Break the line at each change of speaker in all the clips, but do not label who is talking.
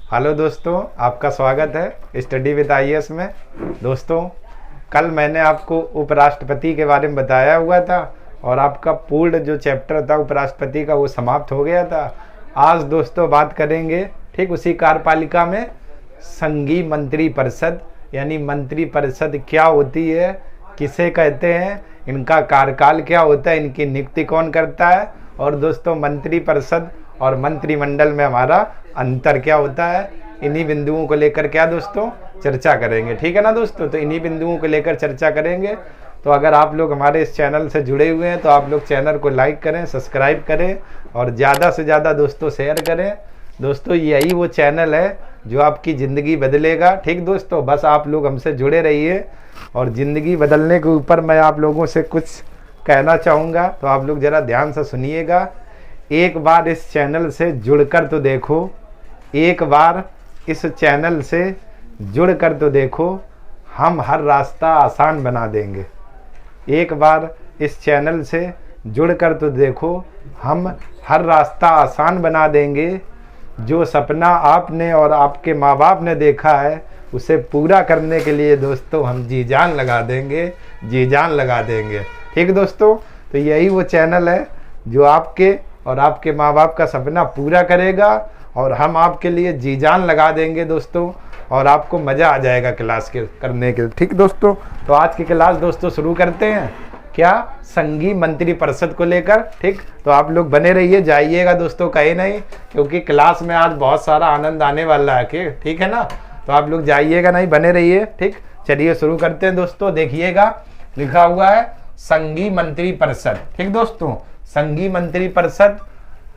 Hello दोस्तों, आपका स्वागत है स्टडी विद आईएएस में। दोस्तों, कल मैंने आपको उपराष्ट्रपति के बारे में बताया हुआ था और आपका पूर्ण जो चैप्टर था उपराष्ट्रपति का वो समाप्त हो गया था। आज दोस्तों बात करेंगे ठीक उसी कार्यपालिका में संघीय मंत्री परिषद, यानी मंत्री परिषद क्या होती है, किसे कहते हैं, इनका कार्यकाल क्या होता है, इनकी नियुक्ति कौन करता है और दोस्तों मंत्री परिषद और मंत्रिमंडल में हमारा अंतर क्या होता है। इन्हीं बिंदुओं को लेकर क्या दोस्तों चर्चा करेंगे। ठीक है ना दोस्तों, तो इन्हीं बिंदुओं को लेकर चर्चा करेंगे। तो अगर आप लोग हमारे इस चैनल से जुड़े हुए हैं तो आप लोग चैनल को लाइक करें, सब्सक्राइब करें और ज़्यादा से ज़्यादा दोस्तों शेयर करें। दोस्तों यही वो चैनल है जो आपकी ज़िंदगी बदलेगा। ठीक दोस्तों, बस आप लोग हमसे जुड़े रहिए और ज़िंदगी बदलने के ऊपर मैं आप लोगों से कुछ कहना चाहूँगा, तो आप लोग ज़रा ध्यान से सुनिएगा। एक बार इस चैनल से जुड़कर तो देखो, एक बार इस चैनल से जुड़कर तो देखो, हम हर रास्ता आसान बना देंगे। एक बार इस चैनल से जुड़कर तो देखो, हम हर रास्ता आसान बना देंगे। जो सपना आपने और आपके माँ बाप ने देखा है उसे पूरा करने के लिए दोस्तों हम जी जान लगा देंगे, जी जान लगा देंगे। ठीक दोस्तों, तो यही वो चैनल है जो आपके और आपके माँ बाप का सपना पूरा करेगा और हम आपके लिए जी जान लगा देंगे दोस्तों, और आपको मज़ा आ जाएगा क्लास के करने के। ठीक दोस्तों, तो आज की क्लास दोस्तों शुरू करते हैं क्या संघीय मंत्री परिषद को लेकर। ठीक, तो आप लोग बने रहिए, जाइएगा दोस्तों कहीं नहीं, क्योंकि क्लास में आज बहुत सारा आनंद आने वाला है। ठीक है ना, तो आप लोग जाइएगा नहीं, बने रहिए। ठीक, चलिए शुरू करते हैं दोस्तों। देखिएगा लिखा हुआ है संघीय मंत्री परिषद। ठीक दोस्तों, संघीय मंत्री परिषद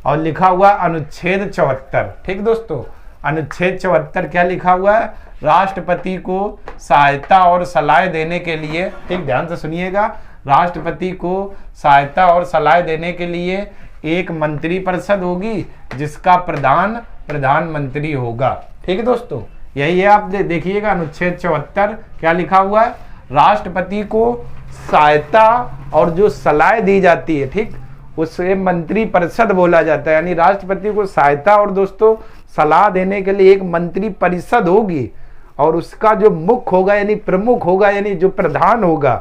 और लिखा हुआ अनुच्छेद 74। ठीक दोस्तों, अनुच्छेद 74 क्या लिखा हुआ है, राष्ट्रपति को सहायता और सलाह देने के लिए, ठीक ध्यान से सुनिएगा, राष्ट्रपति को सहायता और सलाह देने के लिए एक मंत्री परिषद होगी जिसका प्रधानमंत्री होगा। ठीक है दोस्तों, यही है, आप देखिएगा अनुच्छेद 74 क्या लिखा हुआ है, राष्ट्रपति को सहायता और जो सलाह दी जाती है, ठीक उसे मंत्री परिषद बोला जाता है। यानी राष्ट्रपति को सहायता और दोस्तों सलाह देने के लिए एक मंत्री परिषद होगी और उसका जो मुख्य होगा यानी प्रमुख होगा, यानी जो प्रधान होगा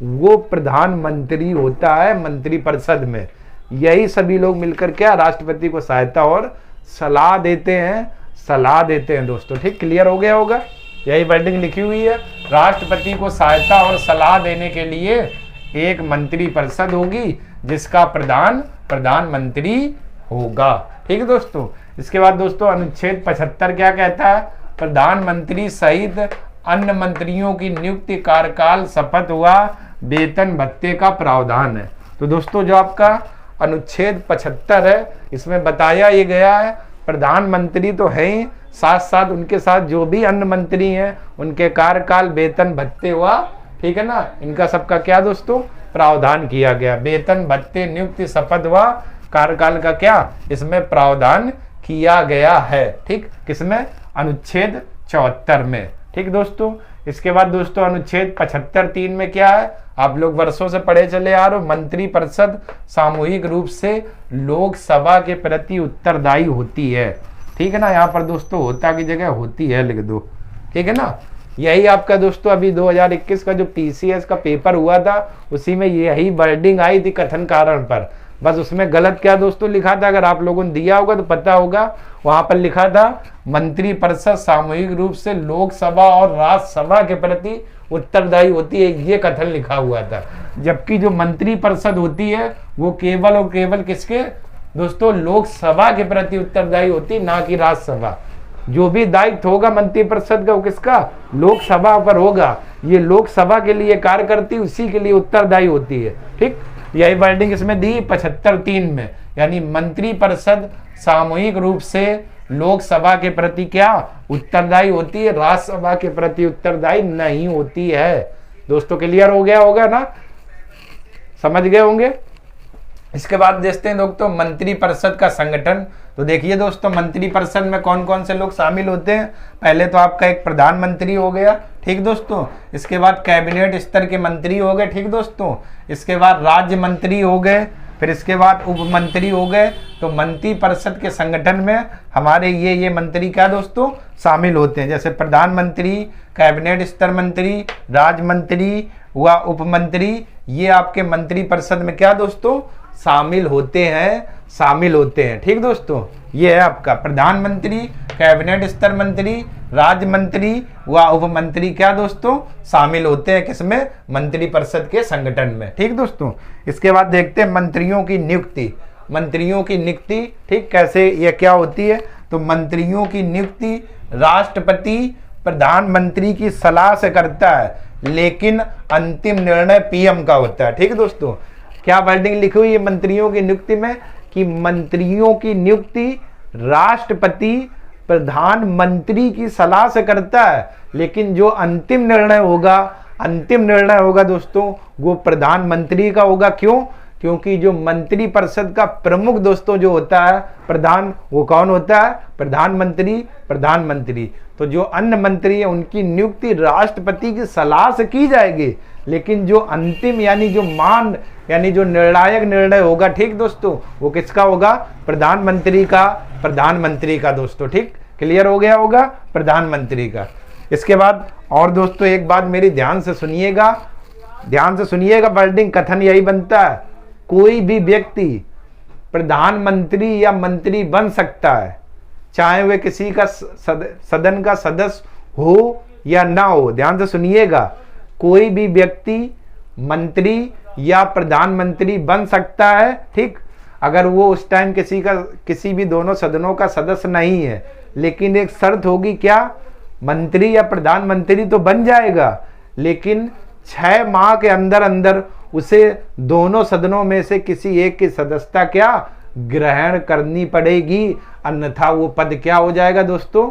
वो प्रधानमंत्री होता है मंत्री परिषद में। यही सभी लोग मिलकर क्या राष्ट्रपति को सहायता और सलाह देते हैं दोस्तों। ठीक, क्लियर हो गया होगा, यही वर्डिंग लिखी हुई है, राष्ट्रपति को सहायता और सलाह देने के लिए एक मंत्री परिषद होगी जिसका प्रधानमंत्री होगा। ठीक है दोस्तों, इसके बाद दोस्तों अनुच्छेद 75 क्या कहता है, प्रधानमंत्री सहित अन्य मंत्रियों की नियुक्ति, कार्यकाल, शपथ व वेतन भत्ते का प्रावधान है। तो दोस्तों जो आपका अनुच्छेद 75 है इसमें बताया ये गया है प्रधानमंत्री तो है ही, साथ साथ उनके साथ जो भी अन्य मंत्री हैं उनके कार्यकाल, वेतन भत्ते हुआ, ठीक है ना, इनका सबका क्या दोस्तों प्रावधान किया गया। वेतन भत्ते, नियुक्ति, शपथ व कार्यकाल का क्या इसमें प्रावधान किया गया है। ठीक, किसमें, अनुच्छेद 74 में। ठीक दोस्तों, इसके बाद दोस्तों अनुच्छेद 75(3) में क्या है, आप लोग वर्षों से पढ़े चले आ रहे हो, मंत्री परिषद सामूहिक रूप से लोकसभा के प्रति उत्तरदायी होती है। ठीक है ना, यहाँ पर दोस्तों होता की जगह होती है लिख दो। ठीक है ना, यही आपका दोस्तों अभी 2021 का जो पीसीएस का पेपर हुआ था उसी में यही वर्डिंग आई थी कथन कारण पर। बस उसमें गलत क्या दोस्तों लिखा था, अगर आप लोगों ने दिया होगा तो पता होगा, वहां पर लिखा था मंत्री परिषद सामूहिक रूप से लोकसभा और राज्यसभा के प्रति उत्तरदायी होती है, ये कथन लिखा हुआ था। जबकि जो मंत्री परिषद होती है वो केवल और केवल किसके दोस्तों, लोकसभा के प्रति उत्तरदायी होती, ना कि राज्यसभा। जो भी दायित्व होगा मंत्री परिषद का वो किसका, लोकसभा पर होगा। ये लोकसभा के लिए कार्य करती, उसी के लिए उत्तरदायी होती है। ठीक, यही वर्डिंग इसमें दी 75(3) में, यानी मंत्री परिषद सामूहिक रूप से लोकसभा के प्रति क्या उत्तरदायी होती है, राज्यसभा के प्रति उत्तरदायी नहीं होती है। दोस्तों क्लियर हो गया होगा ना, समझ गए होंगे। इसके बाद देखते हैं दोस्तों मंत्री परिषद का संगठन। तो देखिए दोस्तों मंत्री परिषद में कौन कौन से लोग शामिल होते हैं। पहले तो आपका एक प्रधानमंत्री हो गया, ठीक दोस्तों। इसके बाद कैबिनेट स्तर के मंत्री हो गए, ठीक दोस्तों। इसके बाद राज्य मंत्री हो गए, फिर इसके बाद उप मंत्री हो गए। तो मंत्री परिषद के संगठन में हमारे ये मंत्री क्या दोस्तों शामिल होते हैं, जैसे प्रधानमंत्री, कैबिनेट स्तर मंत्री, राज्य मंत्री व उप मंत्री, ये आपके मंत्री परिषद में क्या दोस्तों शामिल होते हैं। ठीक दोस्तों, ये है आपका प्रधानमंत्री, कैबिनेट स्तर मंत्री, राज्य मंत्री व उप मंत्री क्या दोस्तों शामिल होते हैं किसमें, मंत्री परिषद के संगठन में। ठीक दोस्तों, इसके बाद देखते हैं मंत्रियों की नियुक्ति। ठीक कैसे ये क्या होती है, तो मंत्रियों की नियुक्ति राष्ट्रपति प्रधानमंत्री की सलाह से करता है, लेकिन अंतिम निर्णय पीएम का होता है। ठीक दोस्तों, क्या वर्डिंग लिखी हुई है मंत्रियों की नियुक्ति में, कि मंत्रियों की नियुक्ति राष्ट्रपति प्रधानमंत्री की सलाह से करता है, लेकिन जो अंतिम निर्णय होगा दोस्तों वो प्रधानमंत्री का होगा। क्यों? क्योंकि जो मंत्री परिषद का प्रमुख दोस्तों जो होता है प्रधान, वो कौन होता है, प्रधानमंत्री। तो जो अन्य मंत्री है उनकी नियुक्ति राष्ट्रपति की सलाह से की जाएगी, लेकिन जो अंतिम यानी जो निर्णायक निर्णय होगा, ठीक दोस्तों, वो किसका होगा, प्रधानमंत्री का दोस्तों। ठीक, क्लियर हो गया होगा, प्रधानमंत्री का। इसके बाद और दोस्तों एक बात मेरी ध्यान से सुनिएगा, वर्डिंग कथन यही बनता है, कोई भी व्यक्ति प्रधानमंत्री या मंत्री बन सकता है, चाहे वे किसी का सदन का सदस्य हो या ना हो। ध्यान से सुनिएगा, कोई भी व्यक्ति मंत्री या प्रधानमंत्री बन सकता है। ठीक, अगर वो उस टाइम किसी भी दोनों सदनों का सदस्य नहीं है, लेकिन एक शर्त होगी, क्या, मंत्री या प्रधानमंत्री तो बन जाएगा, लेकिन 6 माह के अंदर उसे दोनों सदनों में से किसी एक की सदस्यता क्या ग्रहण करनी पड़ेगी, अन्यथा वो पद क्या हो जाएगा दोस्तों,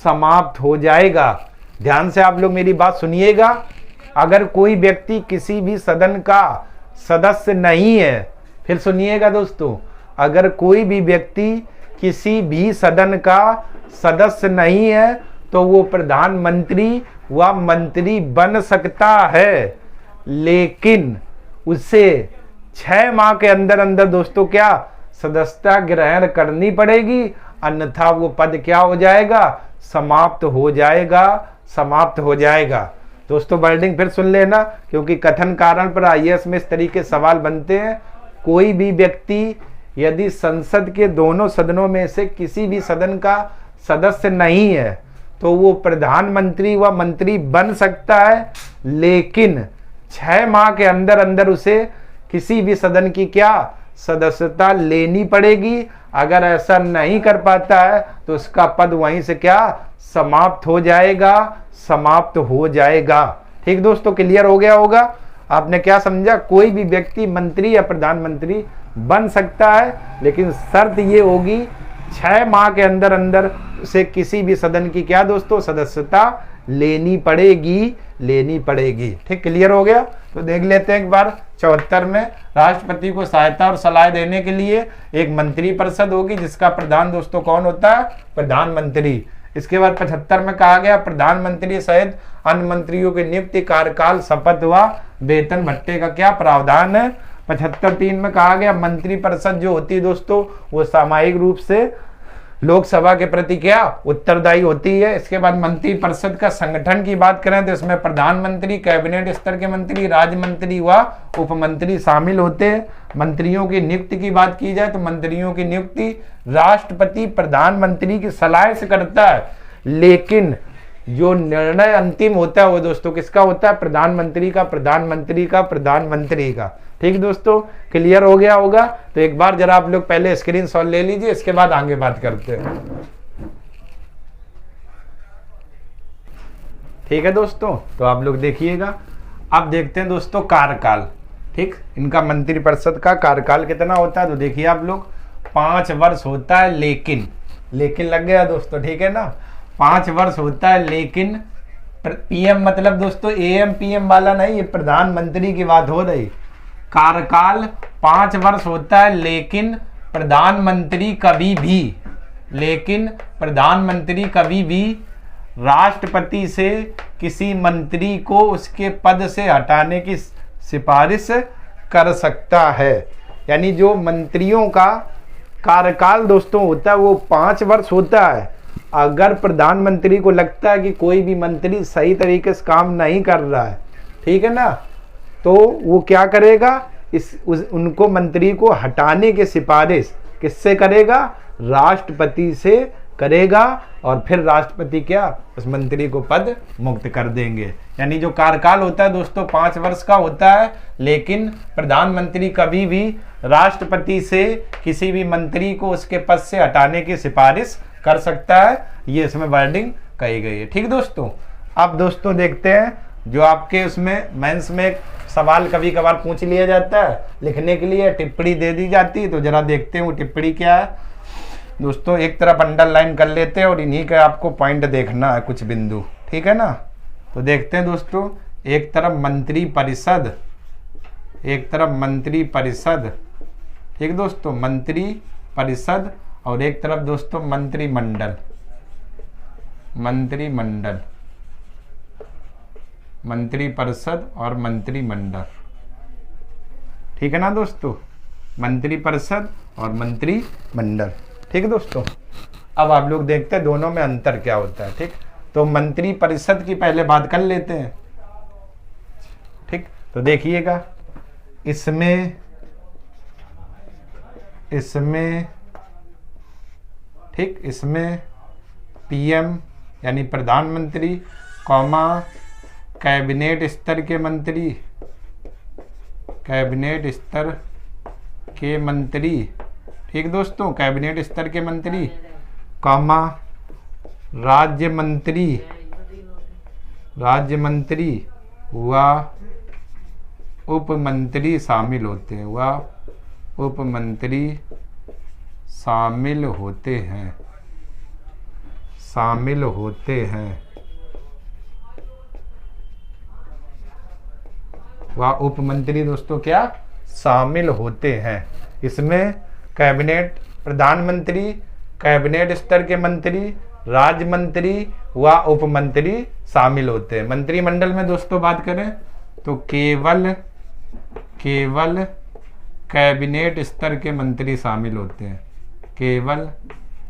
समाप्त हो जाएगा। ध्यान से आप लोग मेरी बात सुनिएगा, अगर कोई व्यक्ति किसी भी सदन का सदस्य नहीं है, फिर सुनिएगा दोस्तों, अगर कोई भी व्यक्ति किसी भी सदन का सदस्य नहीं है तो वो प्रधानमंत्री व मंत्री बन सकता है, लेकिन उसे 6 माह के अंदर दोस्तों क्या सदस्यता ग्रहण करनी पड़ेगी, अन्यथा वो पद क्या हो जाएगा, समाप्त हो जाएगा। दोस्तों वर्डिंग फिर सुन लेना, क्योंकि कथन कारण पर आईएएस में इस तरीके सवाल बनते हैं। कोई भी व्यक्ति यदि संसद के दोनों सदनों में से किसी भी सदन का सदस्य नहीं है तो वो प्रधानमंत्री व मंत्री बन सकता है, लेकिन 6 माह के अंदर उसे किसी भी सदन की क्या सदस्यता लेनी पड़ेगी। अगर ऐसा नहीं कर पाता है तो उसका पद वहीं से क्या समाप्त हो जाएगा। ठीक दोस्तों, क्लियर हो गया होगा, आपने क्या समझा, कोई भी व्यक्ति मंत्री या प्रधानमंत्री बन सकता है, लेकिन शर्त ये होगी 6 माह के अंदर उसे किसी भी सदन की क्या दोस्तों सदस्यता लेनी पड़ेगी। ठीक, क्लियर हो गया। तो देख लेते हैं एक बार 74 में, राष्ट्रपति को सहायता और सलाह देने के लिए एक मंत्री परिषद होगी, जिसका प्रधान दोस्तों कौन होता है, प्रधानमंत्री। इसके बाद 75 में कहा गया प्रधानमंत्री सहित अन्य मंत्रियों की नियुक्ति, कार्यकाल, शपथ व वेतन भत्ते का क्या प्रावधान है। 75(3) में कहा गया मंत्री परिषद जो होती है दोस्तों वो सामूहिक रूप से लोकसभा के प्रति क्या उत्तरदायी होती है। इसके बाद मंत्री परिषद का संगठन की बात करें तो इसमें प्रधानमंत्री, कैबिनेट स्तर के मंत्री, राज्य मंत्री व उप मंत्री शामिल होते हैं। मंत्रियों की नियुक्ति की बात की जाए तो मंत्रियों की नियुक्ति राष्ट्रपति प्रधानमंत्री की सलाह से करता है, लेकिन जो निर्णय अंतिम होता है वो दोस्तों किसका होता है, प्रधानमंत्री का। ठीक दोस्तों, क्लियर हो गया होगा। तो एक बार जरा आप लोग पहले स्क्रीनशॉट ले लीजिए, इसके बाद आगे बात करते हैं। ठीक है दोस्तों, तो आप लोग देखिएगा। अब देखते हैं दोस्तों कार्यकाल। ठीक, इनका मंत्री परिषद का कार्यकाल कितना होता है तो देखिए आप लोग 5 वर्ष होता है, लेकिन लग गया दोस्तों, ठीक है ना, 5 वर्ष होता है, लेकिन पीएम मतलब दोस्तों एएम पीएम वाला नहीं, ये प्रधानमंत्री की बात हो रही। कार्यकाल 5 वर्ष होता है, लेकिन प्रधानमंत्री कभी भी राष्ट्रपति से किसी मंत्री को उसके पद से हटाने की सिफारिश कर सकता है। यानी जो मंत्रियों का कार्यकाल दोस्तों होता है वो 5 वर्ष होता है। अगर प्रधानमंत्री को लगता है कि कोई भी मंत्री सही तरीके से काम नहीं कर रहा है, ठीक है ना, तो वो क्या करेगा, उनको मंत्री को हटाने की सिफारिश किससे करेगा, राष्ट्रपति से करेगा, और फिर राष्ट्रपति क्या उस मंत्री को पद मुक्त कर देंगे। यानी जो कार्यकाल होता है दोस्तों 5 वर्ष का होता है, लेकिन प्रधानमंत्री कभी भी राष्ट्रपति से किसी भी मंत्री को उसके पद से हटाने की सिफारिश कर सकता है। ये इसमें वर्डिंग कही गई है। ठीक दोस्तों, अब दोस्तों देखते हैं जो आपके उसमें मेंस में एक सवाल कभी कभार पूछ लिया जाता है, लिखने के लिए टिप्पणी दे दी जाती है, तो जरा देखते हैं वो टिप्पणी क्या है। दोस्तों एक तरफ अंडरलाइन कर लेते हैं और इन्हीं का आपको पॉइंट देखना है, कुछ बिंदु, ठीक है ना। तो देखते हैं दोस्तों, एक तरफ मंत्री परिषद, एक तरफ मंत्री परिषद, ठीक दोस्तों, मंत्री परिषद, और एक तरफ दोस्तों मंत्रिमंडल, मंत्रिमंडल, मंत्री परिषद और मंत्रिमंडल, ठीक है ना दोस्तों, मंत्री परिषद और मंत्रिमंडल। ठीक है दोस्तों, अब आप लोग देखते हैं दोनों में अंतर क्या होता है। ठीक, तो मंत्री परिषद की पहले बात कर लेते हैं। ठीक, तो देखिएगा इसमें ठीक, इसमें पीएम यानी प्रधानमंत्री, कॉमा कैबिनेट स्तर के मंत्री, कैबिनेट स्तर के मंत्री, ठीक दोस्तों, कैबिनेट स्तर के मंत्री, कॉमा राज्य मंत्री, राज्य मंत्री व उप मंत्री शामिल होते हैं, व उप मंत्री शामिल होते हैं, शामिल होते हैं, वह उप मंत्री दोस्तों क्या शामिल होते हैं। इसमें कैबिनेट, प्रधानमंत्री, कैबिनेट स्तर के मंत्री, राज्य मंत्री व उप मंत्री शामिल होते हैं। मंत्रिमंडल में दोस्तों बात करें तो केवल कैबिनेट स्तर के मंत्री शामिल होते हैं, केवल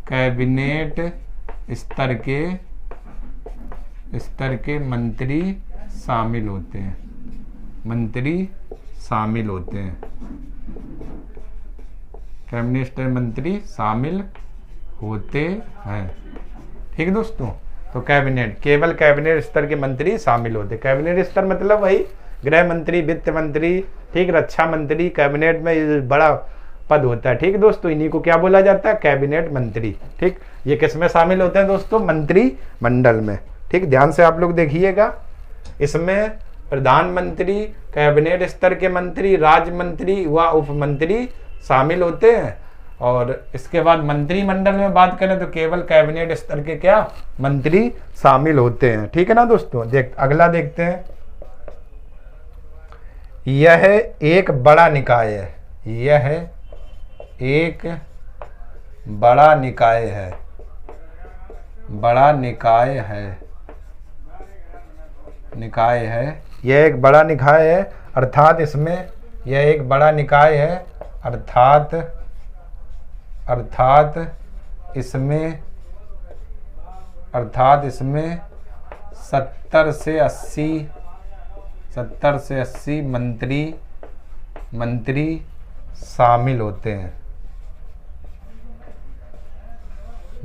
कैबिनेट स्तर के मंत्री शामिल होते हैं, मंत्री शामिल होते हैं, कैबिनेट स्तर मंत्री शामिल होते हैं। ठीक है दोस्तों, तो कैबिनेट, केवल कैबिनेट स्तर के मंत्री शामिल होते हैं। कैबिनेट स्तर मतलब वही गृह मंत्री, वित्त मंत्री, ठीक, रक्षा मंत्री, कैबिनेट में बड़ा पद होता है। ठीक दोस्तों, इन्हीं को क्या बोला जाता है, कैबिनेट मंत्री। ठीक, ये किस में शामिल होते हैं दोस्तों, मंत्रिमंडल में। ठीक, ध्यान से आप लोग देखिएगा, इसमें प्रधानमंत्री, कैबिनेट स्तर के मंत्री, राज्य मंत्री व उप मंत्री शामिल होते हैं। और इसके बाद मंत्रिमंडल में बात करें तो केवल कैबिनेट स्तर के क्या मंत्री शामिल होते हैं। ठीक है ना दोस्तों, अगला देखते हैं। यह एक बड़ा निकाय है, यह एक बड़ा निकाय है, बड़ा निकाय है, निकाय है, यह एक बड़ा निकाय है, अर्थात इसमें यह एक बड़ा निकाय है, अर्थात इसमें 70 से 80 मंत्री शामिल होते हैं,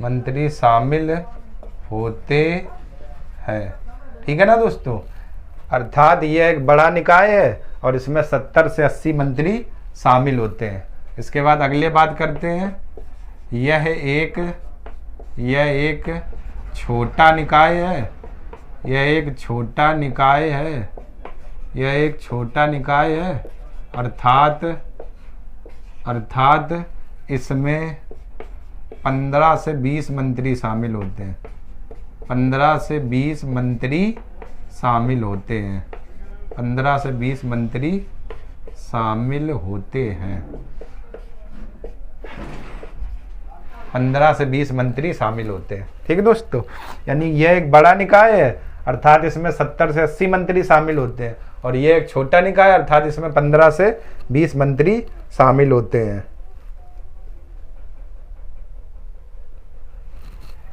मंत्री शामिल होते हैं। ठीक है ना दोस्तों, अर्थात यह एक बड़ा निकाय है और इसमें 70 से 80 मंत्री शामिल होते हैं। इसके बाद अगले बात करते हैं, यह एक छोटा निकाय है, यह एक छोटा निकाय है, यह एक छोटा निकाय है, अर्थात इसमें 15 से 20 मंत्री शामिल होते हैं, 15 से 20 मंत्री शामिल होते हैं, 15 से 20 मंत्री शामिल होते हैं, 15 से 20 मंत्री शामिल होते हैं। ठीक है दोस्तों, यानी यह एक बड़ा निकाय है अर्थात इसमें 70 से 80 मंत्री शामिल होते हैं। और ये एक छोटा निकाय अर्थात इसमें 15 से 20 मंत्री शामिल होते हैं।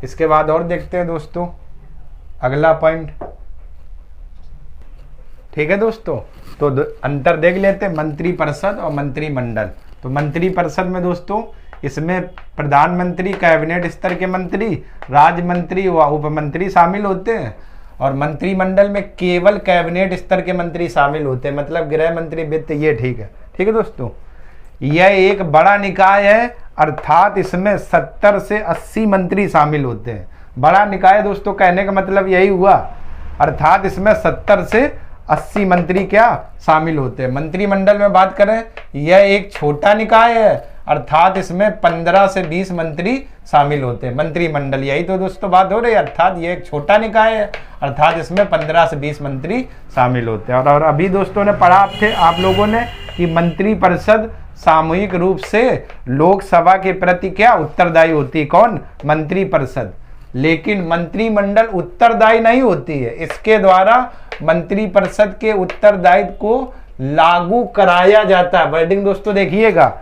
इसके बाद और देखते हैं दोस्तों अगला पॉइंट। ठीक है दोस्तों, तो अंतर देख लेते हैं मंत्रिपरिषद और मंत्रिमंडल। तो मंत्रिपरिषद में दोस्तों इसमें प्रधानमंत्री, कैबिनेट स्तर के मंत्री, राज्य मंत्री व उपमंत्री शामिल होते हैं। और मंत्रिमंडल में केवल कैबिनेट स्तर के मंत्री शामिल होते हैं, मतलब गृह मंत्री, वित्त, ये ठीक है दोस्तों। यह एक बड़ा निकाय है अर्थात इसमें 70 से 80 मंत्री शामिल होते हैं। बड़ा निकाय दोस्तों कहने का मतलब यही हुआ, अर्थात इसमें 70 से 80 मंत्री क्या शामिल होते हैं। मंत्रिमंडल में बात करें, यह एक छोटा निकाय है अर्थात इसमें 15 से 20 मंत्री शामिल होते हैं। मंत्रिमंडल, यही तो दोस्तों बात हो रही है, अर्थात यह एक छोटा निकाय है अर्थात इसमें 15 से 20 मंत्री शामिल होते हैं। और अभी दोस्तों ने पढ़ा थे आप लोगों ने कि मंत्रिपरिषद सामूहिक रूप से लोकसभा के प्रति क्या उत्तरदायी होती है, कौन? मंत्रिपरिषद। लेकिन मंत्रिमंडल उत्तरदायी नहीं होती है, इसके द्वारा मंत्रिपरिषद के उत्तरदायित्व को लागू कराया जाता है। वर्डिंग दोस्तों देखिएगा,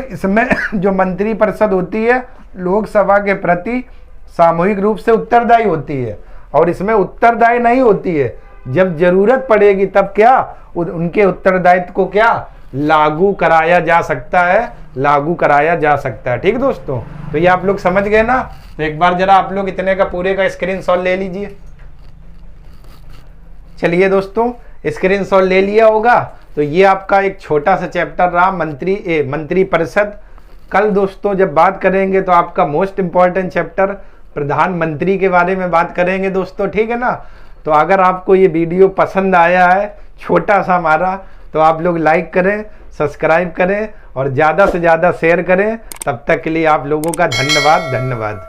इसमें जो मंत्रिपरिषद होती है लोकसभा के प्रति सामूहिक रूप से उत्तरदायी होती है, और इसमें उत्तरदायी नहीं होती है। जब जरूरत पड़ेगी तब क्या उनके उत्तरदायित्व को क्या लागू कराया जा सकता है, लागू कराया जा सकता है। ठीक दोस्तों, तो ये आप लोग समझ गए ना। तो एक बार जरा आप लोग इतने का पूरे का स्क्रीनशॉट ले लीजिए। चलिए दोस्तों, स्क्रीनशॉट ले लिया होगा। तो ये आपका एक छोटा सा चैप्टर रहा मंत्रिपरिषद। कल दोस्तों जब बात करेंगे तो आपका मोस्ट इंपॉर्टेंट चैप्टर प्रधानमंत्री के बारे में बात करेंगे दोस्तों, ठीक है ना। तो अगर आपको ये वीडियो पसंद आया है छोटा सा हमारा, तो आप लोग लाइक करें, सब्सक्राइब करें और ज़्यादा से ज़्यादा शेयर करें। तब तक के लिए आप लोगों का धन्यवाद।